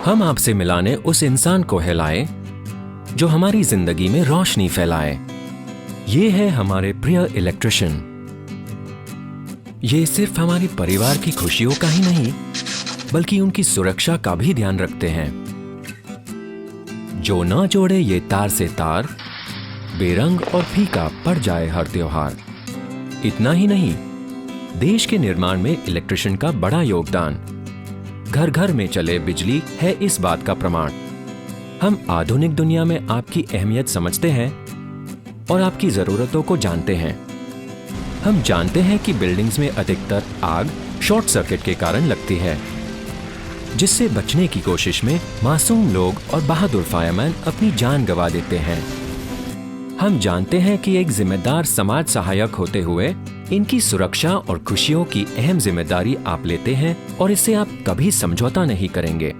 हम आपसे मिलाने उस इंसान को है लाए जो हमारी जिंदगी में रोशनी फैलाए। ये है हमारे प्रिय इलेक्ट्रिशियन। ये सिर्फ हमारे परिवार की खुशियों का ही नहीं बल्कि उनकी सुरक्षा का भी ध्यान रखते हैं। जो ना जोड़े ये तार से तार, बेरंग और फीका पड़ जाए हर त्योहार। इतना ही नहीं, देश के निर्माण में इलेक्ट्रिशियन का बड़ा योगदान। घर घर में चले बिजली है इस बात का प्रमाण। हम आधुनिक दुनिया में आपकी अहमियत समझते हैं और आपकी जरूरतों को जानते हैं। हम जानते हैं कि बिल्डिंग्स में अधिकतर आग शॉर्ट सर्किट के कारण लगती है, जिससे बचने की कोशिश में मासूम लोग और बहादुर फायरमैन अपनी जान गंवा देते हैं। हम जानते हैं कि एक जिम्मेदार समाज सहायक होते हुए इनकी सुरक्षा और खुशियों की अहम जिम्मेदारी आप लेते हैं और इससे आप कभी समझौता नहीं करेंगे।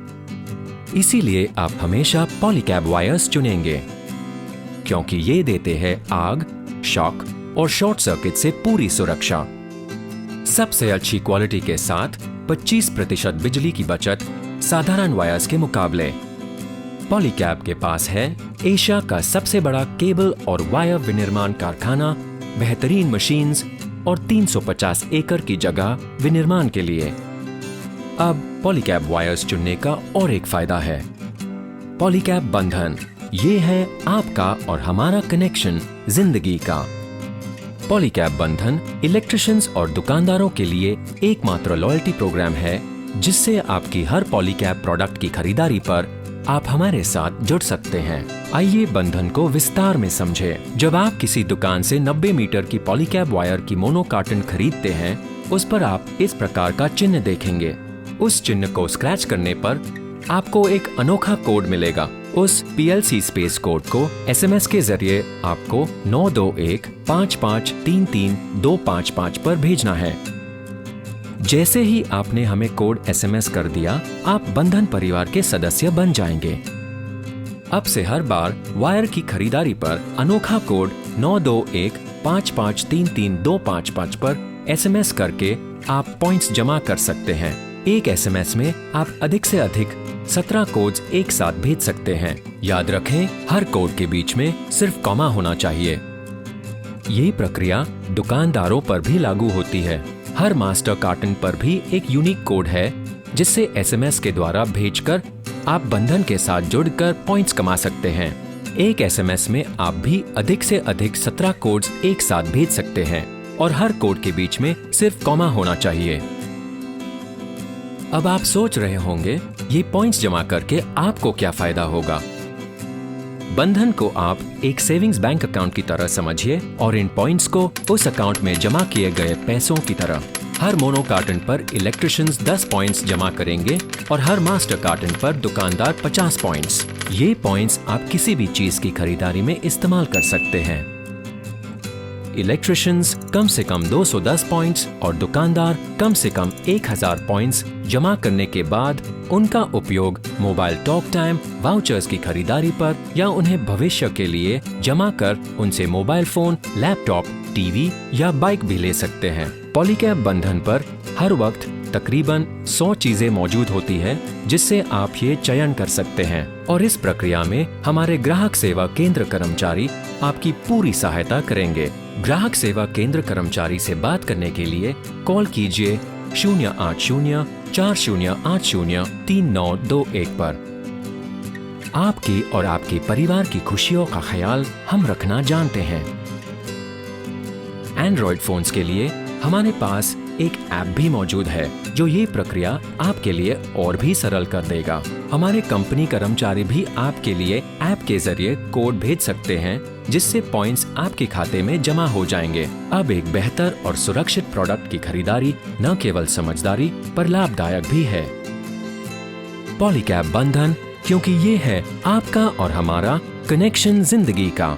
इसीलिए आप हमेशा पॉलीकैब वायर्स चुनेंगे, क्योंकि ये देते हैं आग, शॉक और शॉर्ट सर्किट से पूरी सुरक्षा। सबसे अच्छी क्वालिटी के साथ 25% बिजली की बचत साधारण वायर्स के मुकाबले। पॉलीकैब के पास है एशिया का सबसे बड़ा केबल और वायर विनिर्माण कारखाना, बेहतरीन मशीन्स और 350 एकड़ की जगह विनिर्माण के लिए। अब पॉलीकैब वायर्स चुनने का और एक फायदा है, पॉलीकैब बंधन। ये है आपका और हमारा कनेक्शन जिंदगी का। पॉलीकैब बंधन इलेक्ट्रिशियंस और दुकानदारों के लिए एकमात्र लॉयल्टी प्रोग्राम है, जिससे आपकी हर पॉलीकैब प्रोडक्ट की खरीदारी पर आप हमारे साथ जुड़ सकते हैं। आइए बंधन को विस्तार में समझें। जब आप किसी दुकान से 90 मीटर की पॉलीकैब वायर की मोनो कार्टन खरीदते हैं, उस पर आप इस प्रकार का चिन्ह देखेंगे। उस चिन्ह को स्क्रैच करने पर आपको एक अनोखा कोड मिलेगा। उस PLC स्पेस कोड को SMS के जरिए आपको 9215533255 पर भेजना है। जैसे ही आपने हमें कोड SMS कर दिया, आप बंधन परिवार के सदस्य बन जाएंगे। अब से हर बार वायर की खरीदारी पर अनोखा कोड 9215533255 पर SMS करके आप पॉइंट्स जमा कर सकते हैं। एक SMS में आप अधिक से अधिक 17 कोड्स एक साथ भेज सकते हैं। याद रखें, हर कोड के बीच में सिर्फ कॉमा होना चाहिए। ये प्रक्रिया दुकानदारों पर भी लागू होती है। हर मास्टर कार्टन पर भी एक यूनिक कोड है, जिससे SMS के द्वारा भेजकर आप बंधन के साथ जुड़कर पॉइंट्स कमा सकते हैं। एक SMS में आप भी अधिक से अधिक 17 कोड्स एक साथ भेज सकते हैं और हर कोड के बीच में सिर्फ कॉमा होना चाहिए। अब आप सोच रहे होंगे, ये पॉइंट्स जमा करके आपको क्या फायदा होगा? बंधन को आप एक सेविंग्स बैंक अकाउंट की तरह समझिए और इन पॉइंट्स को उस अकाउंट में जमा किए गए पैसों की तरह। हर मोनो कार्टन पर इलेक्ट्रिशियंस 10 पॉइंट्स जमा करेंगे और हर मास्टर कार्टन पर दुकानदार 50 पॉइंट्स। ये पॉइंट्स आप किसी भी चीज की खरीदारी में इस्तेमाल कर सकते हैं। इलेक्ट्रिशियंस कम से कम 210 पॉइंट्स और दुकानदार कम से कम 1000 पॉइंट्स जमा करने के बाद उनका उपयोग मोबाइल टॉक टाइम वाउचर्स की खरीदारी पर या उन्हें भविष्य के लिए जमा कर उनसे मोबाइल फोन, लैपटॉप, टीवी या बाइक भी ले सकते हैं। पॉलीकैब बंधन पर हर वक्त तकरीबन 100 चीजें मौजूद होती है, जिससे आप ये चयन कर सकते हैं और इस प्रक्रिया में हमारे ग्राहक सेवा केंद्र कर्मचारी आपकी पूरी सहायता करेंगे। ग्राहक सेवा केंद्र कर्मचारी से बात करने के लिए कॉल कीजिए 08040803921 पर। आपकी और आपके परिवार की खुशियों का ख्याल हम रखना जानते हैं। एंड्रॉइड फोन्स के लिए हमारे पास एक ऐप भी मौजूद है, जो ये प्रक्रिया आपके लिए और भी सरल कर देगा। हमारे कंपनी कर्मचारी भी आपके लिए ऐप के जरिए कोड भेज सकते हैं, जिससे पॉइंट्स आपके खाते में जमा हो जाएंगे। अब एक बेहतर और सुरक्षित प्रोडक्ट की खरीदारी न केवल समझदारी पर लाभदायक भी है। पॉलीकैब बंधन, क्योंकि ये है आपका और हमारा कनेक्शन जिंदगी का।